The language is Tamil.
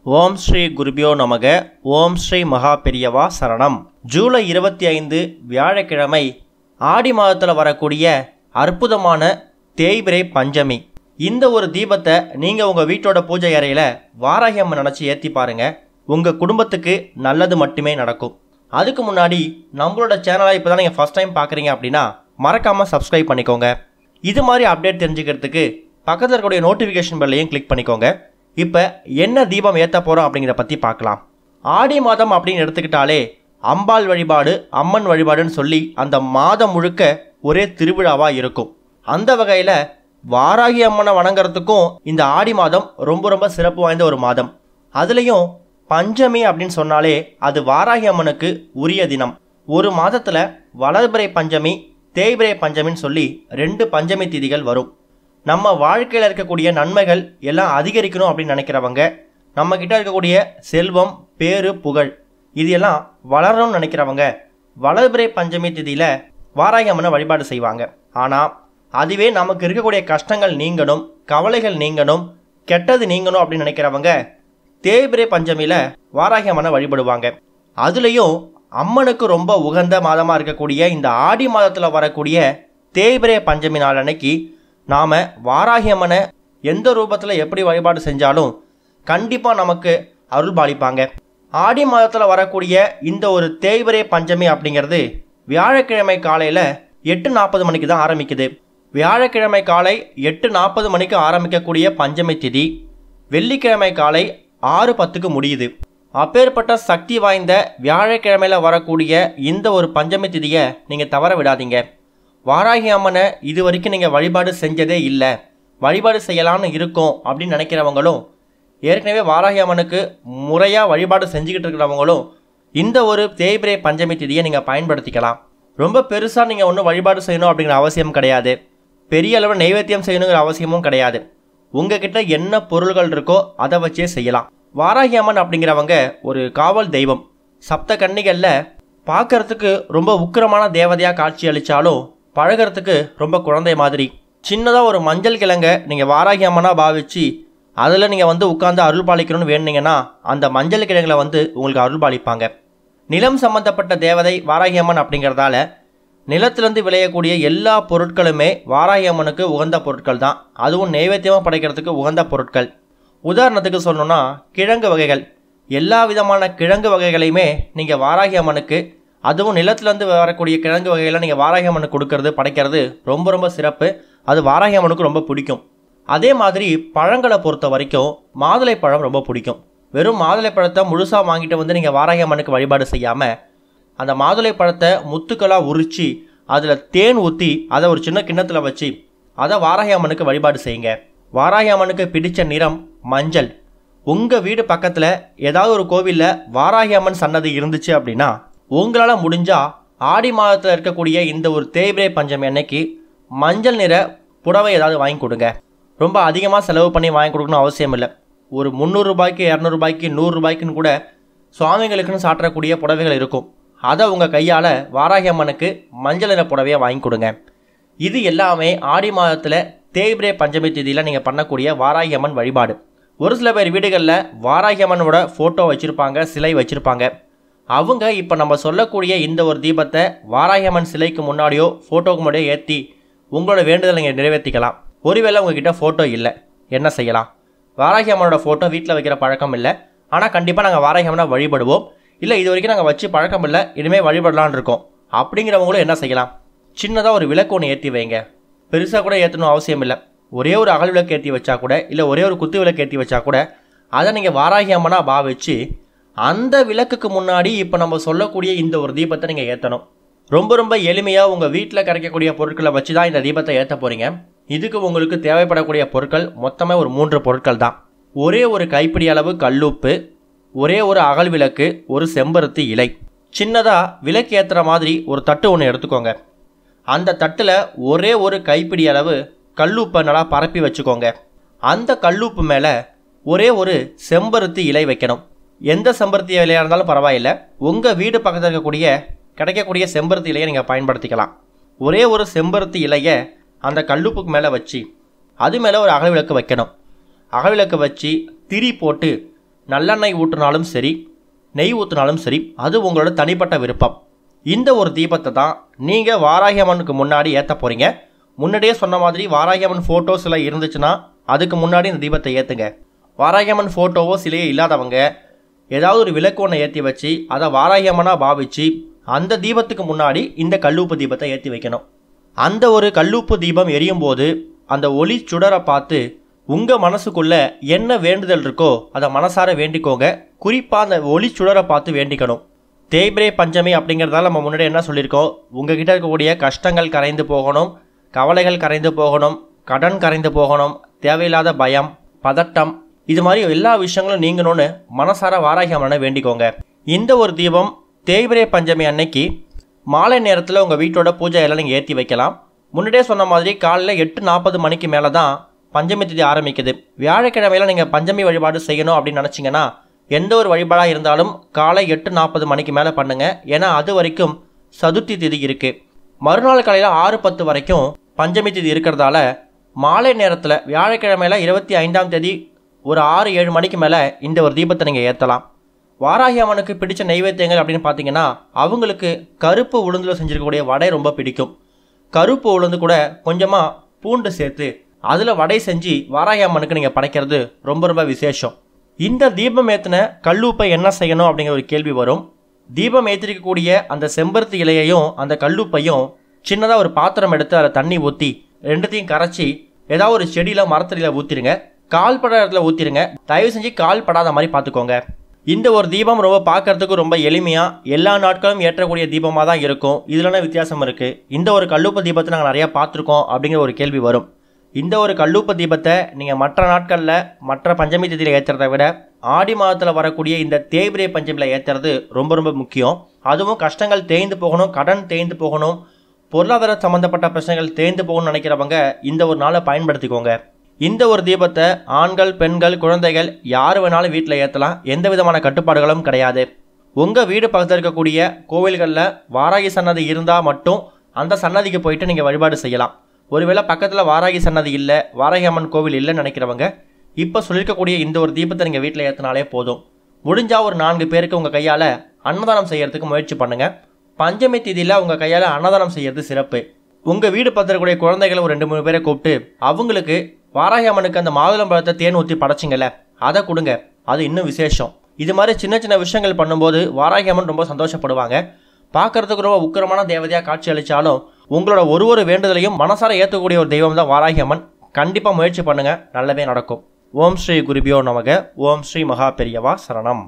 ஓம் ஸ்ரீ குருபியோ நமக. ஓம் ஸ்ரீ மகா பெரியவா சரணம். ஜூலை 25 வியாழக்கிழமை ஆடி மாதத்தில் வரக்கூடிய அற்புதமான தேய்பிறை பஞ்சமி. இந்த ஒரு தீபத்தை நீங்கள் உங்கள் வீட்டோட பூஜை அறையில் வாராகி அம்மன் நினச்சி ஏற்றி பாருங்கள். உங்கள் குடும்பத்துக்கு நல்லது மட்டுமே நடக்கும். அதுக்கு முன்னாடி நம்மளோட சேனலை இப்போ தான் நீங்கள் ஃபஸ்ட் டைம் பார்க்குறீங்க அப்படின்னா மறக்காமல் சப்ஸ்கிரைப் பண்ணிக்கோங்க. இது மாதிரி அப்டேட் தெரிஞ்சுக்கிறதுக்கு பக்கத்தில் இருக்கக்கூடிய நோட்டிஃபிகேஷன் பெல்லையும் கிளிக் பண்ணிக்கோங்க. இப்போ என்ன தீபம் ஏற்ற போகிறோம் அப்படிங்கிறத பற்றி பார்க்கலாம். ஆடி மாதம் அப்படின்னு எடுத்துக்கிட்டாலே அம்பாள் வழிபாடு, அம்மன் வழிபாடுன்னு சொல்லி அந்த மாதம் முழுக்க ஒரே திருவிழாவாக இருக்கும். அந்த வகையில் வாராகி அம்மனை வணங்குறதுக்கும் இந்த ஆடி மாதம் ரொம்ப ரொம்ப சிறப்பு வாய்ந்த ஒரு மாதம். அதுலேயும் பஞ்சமி அப்படின்னு சொன்னாலே அது வாராகி அம்மனுக்கு உரிய தினம். ஒரு மாதத்தில் வளர்பிறை பஞ்சமி, தேய்பிறை பஞ்சமின்னு சொல்லி 2 பஞ்சமி திதிகள் வரும். நம்ம வாழ்க்கையில் இருக்கக்கூடிய நன்மைகள் எல்லாம் அதிகரிக்கணும் அப்படின்னு நினைக்கிறவங்க, நம்மக்கிட்ட இருக்கக்கூடிய செல்வம், பேரு, புகழ் இது எல்லாம் வளரணும்னு நினைக்கிறவங்க வளர்பிறை பஞ்சமி திதியில் வாராகி அம்மனை வழிபாடு செய்வாங்க. ஆனால் அதுவே நமக்கு இருக்கக்கூடிய கஷ்டங்கள் நீங்கணும், கவலைகள் நீங்கணும், கெட்டது நீங்கணும் அப்படின்னு நினைக்கிறவங்க தேய்பிறை பஞ்சமியில் வாராகி அம்மனை வழிபடுவாங்க. அதுலேயும் அம்மனுக்கு ரொம்ப உகந்த மாதமாக இருக்கக்கூடிய இந்த ஆடி மாதத்தில் வரக்கூடிய தேய்பிறை பஞ்சமி நாள் அன்னைக்கு நாம் வாராகி அம்மனை எந்த ரூபத்தில் எப்படி வழிபாடு செஞ்சாலும் கண்டிப்பாக நமக்கு அருள் பாலிப்பாங்க. ஆடி மாதத்தில் வரக்கூடிய இந்த ஒரு தேய்பிறை பஞ்சமி அப்படிங்கிறது வியாழக்கிழமை காலையில் 8:40 மணிக்கு தான் ஆரம்பிக்குது. வியாழக்கிழமை காலை 8:40 மணிக்கு ஆரம்பிக்கக்கூடிய பஞ்சமி திதி வெள்ளிக்கிழமை காலை 6:10க்கு முடியுது. அப்பேற்பட்ட சக்தி வாய்ந்த வியாழக்கிழமையில் வரக்கூடிய இந்த ஒரு பஞ்சமி திதியை நீங்கள் தவற விடாதீங்க. வாராகி அம்மனை இது வரைக்கும் நீங்கள் வழிபாடு செஞ்சதே இல்லை, வழிபாடு செய்யலான்னு இருக்கோம் அப்படின்னு நினைக்கிறவங்களும், ஏற்கனவே வாராகி அம்மனுக்கு முறையாக வழிபாடு செஞ்சுக்கிட்டு இருக்கிறவங்களும் இந்த ஒரு தேய்பிறை பஞ்சமி திதியை நீங்கள் பயன்படுத்திக்கலாம். ரொம்ப பெருசாக நீங்கள் ஒன்றும் வழிபாடு செய்யணும் அப்படிங்கிற அவசியம் கிடையாது. பெரிய அளவில் நைவேத்தியம் செய்யணுங்கிற அவசியமும் கிடையாது. உங்ககிட்ட என்ன பொருள்கள் இருக்கோ அதை வச்சே செய்யலாம். வாராகி அம்மன் அப்படிங்கிறவங்க ஒரு காவல் தெய்வம். சப்த கன்னிகளில் பார்க்கறதுக்கு ரொம்ப உக்கிரமான தேவதையாக காட்சி அளித்தாலும் பழகிறதுக்கு ரொம்ப குழந்தை மாதிரி. சின்னதாக ஒரு மஞ்சள் கிழங்கை நீங்கள் வாராகி அம்மனாக பாவிச்சு அதில் நீங்கள் உட்காந்து அருள் பாலிக்கணும்னு வேணுனீங்கன்னா அந்த மஞ்சள் கிழங்குல உங்களுக்கு அருள் பாலிப்பாங்க. நிலம் சம்பந்தப்பட்ட தேவதை வாராகி அம்மன் அப்படிங்கிறதால நிலத்திலேருந்து விளையக்கூடிய எல்லா பொருட்களுமே வாராகி அம்மனுக்கு உகந்த பொருட்கள் தான். அதுவும் நைவேத்தியமாக படைக்கிறதுக்கு உகந்த பொருட்கள். உதாரணத்துக்கு சொல்லணும்னா கிழங்கு வகைகள், எல்லா விதமான கிழங்கு வகைகளையுமே நீங்கள் வாராகி அம்மனுக்கு, அதுவும் நிலத்திலேருந்து வரக்கூடிய கிழங்கு வகைகளை நீங்கள் வாராகி அம்மனுக்கு கொடுக்கறது, படைக்கிறது ரொம்ப ரொம்ப சிறப்பு. அது வாராகி அம்மனுக்கு ரொம்ப பிடிக்கும். அதே மாதிரி பழங்களை பொறுத்த வரைக்கும் மாதுளை பழம் ரொம்ப பிடிக்கும். வெறும் மாதுளை பழத்தை முழுசாக வாங்கிட்டு நீங்கள் வாராகி அம்மனுக்கு வழிபாடு செய்யாமல் அந்த மாதுளை பழத்தை முத்துக்களாக உரித்து அதில் தேன் ஊற்றி அதை ஒரு சின்ன கிண்ணத்தில் வச்சு அதை வாராகி அம்மனுக்கு வழிபாடு செய்யுங்க. வாராகி அம்மனுக்கு பிடித்த நிறம் மஞ்சள். உங்கள் வீடு பக்கத்தில் ஏதாவது ஒரு கோவிலில் வாராகி அம்மன் சன்னதி இருந்துச்சு அப்படின்னா உங்களால் முடிஞ்சால் ஆடி மாதத்தில் இருக்கக்கூடிய இந்த ஒரு தேய்பிறை பஞ்சமி அன்னைக்கு மஞ்சள் நிற புடவை ஏதாவது வாங்கி கொடுங்க. ரொம்ப அதிகமாக செலவு பண்ணி வாங்கி கொடுக்கணும் அவசியம் இல்லை. ஒரு 300 ரூபாய்க்கு, 200 ரூபாய்க்கு, 100 ரூபாய்க்குன்னு கூட சுவாமிகளுக்குன்னு சாற்றக்கூடிய புடவைகள் இருக்கும். அதை உங்கள் கையால் வாராகி அம்மனுக்கு மஞ்சள் நிற புடவையை வாங்கி கொடுங்க. இது எல்லாமே ஆடி மாதத்தில் தேய்பிறை பஞ்சமி திதியில் நீங்கள் பண்ணக்கூடிய வாராகி அம்மன் வழிபாடு. ஒரு சில பேர் வீடுகளில் வாராகி அம்மனோட ஃபோட்டோ வச்சுருப்பாங்க, சிலை வச்சுருப்பாங்க. அவங்க இப்போ நம்ம சொல்லக்கூடிய இந்த ஒரு தீபத்தை வாராகி அம்மன் சிலைக்கு முன்னாடியோ ஃபோட்டோக்கு முன்னாடியோ ஏற்றி உங்களோட வேண்டுதலை நீங்கள் நிறைவேற்றிக்கலாம். ஒருவேளை உங்ககிட்ட ஃபோட்டோ இல்லை, என்ன செய்யலாம்? வாராகி அம்மனோட ஃபோட்டோ வீட்டில் வைக்கிற பழக்கம் இல்லை, ஆனால் கண்டிப்பாக நாங்கள் வாராகி அம்மனை வழிபடுவோம், இல்லை இது வரைக்கும் நாங்கள் வச்சு பழக்கம் இல்லை, இனிமேல் வழிபடலான்னு இருக்கோம் அப்படிங்கிறவங்களும் என்ன செய்யலாம்? சின்னதாக ஒரு விளக்கு ஒன்று ஏற்றி வைங்க. பெருசாக கூட ஏற்றணும் அவசியம் இல்லை. ஒரே ஒரு அகல் விளக்கு ஏற்றி வச்சா கூட, இல்லை ஒரே ஒரு குத்து விளக்கு ஏற்றி வச்சா கூட அதை நீங்கள் வாராகி அம்மனாக பாவிச்சு அந்த விளக்குக்கு முன்னாடி இப்போ நம்ம சொல்லக்கூடிய இந்த ஒரு தீபத்தை நீங்கள் ஏற்றணும். ரொம்ப ரொம்ப எளிமையாக உங்கள் வீட்டில் கிடைக்கக்கூடிய பொருட்களை வச்சு தான் இந்த தீபத்தை ஏற்ற போகிறீங்க. இதுக்கு உங்களுக்கு தேவைப்படக்கூடிய பொருட்கள் மொத்தமாக ஒரு 3 பொருட்கள் தான். ஒரே ஒரு கைப்பிடி அளவு கல்லுப்பு, ஒரே ஒரு அகல் விளக்கு, ஒரு செம்பருத்தி இலை. சின்னதாக விளக்கு ஏற்றுற மாதிரி ஒரு தட்டு ஒன்று எடுத்துக்கோங்க. அந்த தட்டில் ஒரே ஒரு கைப்பிடி அளவு கல்லுப்பை நல்லா பரப்பி வச்சுக்கோங்க. அந்த கல்லுப்பு மேலே ஒரே ஒரு செம்பருத்தி இலை வைக்கணும். எந்த செம்பருத்தி இலையாக இருந்தாலும் பரவாயில்லை, உங்கள் வீடு பக்கத்தில் கிடைக்கக்கூடிய செம்பருத்தி இலையை நீங்கள் பயன்படுத்திக்கலாம். ஒரே ஒரு செம்பருத்தி இலையை அந்த கல்லுப்புக்கு மேலே வச்சு அது மேலே ஒரு அகல் விளக்கு வைக்கணும். அகல் விளக்கு வச்சு திரி போட்டு நல்லெண்ணெய் ஊற்றினாலும் சரி, நெய் ஊற்றினாலும் சரி, அது உங்களோட தனிப்பட்ட விருப்பம். இந்த ஒரு தீபத்தை தான் நீங்கள் வாராகி அம்மனுக்கு முன்னாடி ஏற்ற போகிறீங்க. முன்னாடியே சொன்ன மாதிரி வாராகி அம்மன் ஃபோட்டோஸ் எல்லாம் இருந்துச்சுன்னா அதுக்கு முன்னாடி இந்த தீபத்தை ஏற்றுங்க. வாராகி அம்மன் ஃபோட்டோவோ சிலையோ இல்லாதவங்க ஏதாவது ஒரு விளக்கு ஒன்றை ஏற்றி வச்சு அதை வாராகி அம்மனாக பாவிச்சு அந்த தீபத்துக்கு முன்னாடி இந்த கல்லுப்பு தீபத்தை ஏற்றி வைக்கணும். அந்த ஒரு கல்லுப்பு தீபம் எரியும் போது அந்த ஒளி சுடரை பார்த்து உங்கள் மனசுக்குள்ளே என்ன வேண்டுதல் இருக்கோ அதை மனசார வேண்டிக்கோங்க. குறிப்பாக அந்த ஒளி சுடரை பார்த்து வேண்டிக்கணும். தேய்பிரை பஞ்சமி அப்படிங்கிறதால நம்ம முன்னாடி என்ன சொல்லியிருக்கோம், உங்ககிட்ட இருக்கக்கூடிய கஷ்டங்கள் கரைந்து போகணும், கவலைகள் கரைந்து போகணும், கடன் கரைந்து போகணும், தேவையில்லாத பயம், பதட்டம், இது மாதிரி எல்லா விஷயங்களும் நீங்கணும்னு மனசார வாராகி அம்மனை வேண்டிக்கோங்க. இந்த ஒரு தீபம் தேய்பிரை பஞ்சமி அன்னைக்கு மாலை நேரத்தில் உங்கள் வீட்டோட பூஜையெல்லாம் நீங்கள் ஏற்றி வைக்கலாம். முன்னாடியே சொன்ன மாதிரி காலையில் 8:40 மணிக்கு மேலே தான் பஞ்சமி திதி ஆரம்பிக்குது. வியாழக்கிழமையில நீங்கள் பஞ்சமி வழிபாடு செய்யணும் அப்படின்னு நினச்சிங்கன்னா எந்த ஒரு வழிபாடாக இருந்தாலும் காலை 8:40 மணிக்கு மேலே பண்ணுங்கள். ஏன்னா அது வரைக்கும் சதுர்த்தி திதி இருக்குது. மறுநாள் காலையில் 6:10 வரைக்கும் பஞ்சமி திதி இருக்கிறதால மாலை நேரத்தில் வியாழக்கிழமையில் 25ஆம் தேதி ஒரு 6-7 மணிக்கு மேலே இந்த ஒரு தீபத்தை நீங்கள் ஏற்றலாம். வாராகி அம்மனுக்கு பிடிச்ச நைவேத்தியங்கள் அப்படின்னு பார்த்தீங்கன்னா அவங்களுக்கு கருப்பு உளுந்தில் செஞ்சிருக்கக்கூடிய வடை ரொம்ப பிடிக்கும். கருப்பு உளுந்து கூட கொஞ்சமாக பூண்டு சேர்த்து அதில் வடை செஞ்சு வாராகி அம்மனுக்கு நீங்கள் படைக்கிறது ரொம்ப ரொம்ப விசேஷம். இந்த தீபம் ஏற்றின கல்லுப்பை என்ன செய்யணும் அப்படிங்கிற ஒரு கேள்வி வரும். தீபம் ஏற்றிருக்கக்கூடிய அந்த செம்பருத்தி இலையையும் அந்த கல்லுப்பையும் சின்னதாக ஒரு பாத்திரம் எடுத்து அதில் தண்ணி ஊற்றி ரெண்டுத்தையும் கரைச்சி ஏதாவது ஒரு செடியில் மரத்தடியில் ஊற்றிடுங்க. கால் படாத இடத்துல ஊற்றிடுங்க. தயவு செஞ்சு கால் படாத மாதிரி பார்த்துக்கோங்க. இந்த ஒரு தீபம் ரொம்ப பார்க்கறதுக்கு ரொம்ப எளிமையாக எல்லா நாட்களும் ஏற்றக்கூடிய தீபமாக தான் இருக்கும். இதுலனா வித்தியாசம் இருக்குது. இந்த ஒரு கல்லுப்பு தீபத்தை நாங்கள் நிறையா பார்த்துருக்கோம் அப்படிங்கிற ஒரு கேள்வி வரும். இந்த ஒரு கல்லுப்பு தீபத்தை நீங்கள் மற்ற நாட்களில் மற்ற பஞ்சமி திதியில் ஏற்றுறதை விட ஆடி மாதத்தில் வரக்கூடிய இந்த தேய்பிரை பஞ்சமியில் ஏற்றுறது ரொம்ப ரொம்ப முக்கியம். அதுவும் கஷ்டங்கள் தேய்ந்து போகணும், கடன் தேய்ந்து போகணும், பொருளாதார சம்மந்தப்பட்ட பிரச்சனைகள் தேய்ந்து போகணும்னு நினைக்கிறவங்க இந்த ஒரு நாளை பயன்படுத்திக்கோங்க. இந்த ஒரு தீபத்தை ஆண்கள், பெண்கள், குழந்தைகள் யார் வேணாலும் வீட்டில் ஏற்றலாம். எந்த விதமான கட்டுப்பாடுகளும் கிடையாது. உங்கள் வீடு பக்கத்தில் இருக்கக்கூடிய கோவில்களில் வாராகி சன்னதி இருந்தால் மட்டும் அந்த சன்னதிக்கு போயிட்டு நீங்கள் வழிபாடு செய்யலாம். ஒருவேளை பக்கத்தில் வாராகி சன்னதி இல்லை, வாராகி அம்மன் கோவில் இல்லைன்னு நினைக்கிறவங்க இப்போ சொல்லியிருக்கக்கூடிய இந்த ஒரு தீபத்தை நீங்கள் வீட்டில் ஏற்றினாலே போதும். முடிஞ்சால் ஒரு 4 பேருக்கு உங்கள் கையால் அன்னதானம் செய்யறதுக்கு முயற்சி பண்ணுங்கள். பஞ்சமி திதியில் உங்கள் கையால் அன்னதானம் செய்யறது சிறப்பு. உங்கள் வீடு பக்கத்தில் இருக்கக்கூடிய குழந்தைகளை ஒரு 2-3 பேரை கூப்பிட்டு அவங்களுக்கு வாராகி அம்மனுக்கு அந்த மாதுளம்பழத்தை தேன் ஊற்றி படைச்சிங்கல்ல அதை கொடுங்க. அது இன்னும் விசேஷம். இது மாதிரி சின்ன சின்ன விஷயங்கள் பண்ணும்போது வாராகி அம்மன் ரொம்ப சந்தோஷப்படுவாங்க. பார்க்கறதுக்கு ரொம்ப உக்கிரமான தேவதையாக காட்சி அளித்தாலும் உங்களோட ஒரு வேண்டுதலையும் மனசார ஏற்றக்கூடிய ஒரு தெய்வம் தான் வாராகி அம்மன். கண்டிப்பாக முயற்சி பண்ணுங்கள், நல்லவே நடக்கும். ஓம் ஸ்ரீ குருபியோ நமக. ஓம் ஸ்ரீ மகா பெரியவா சரணம்.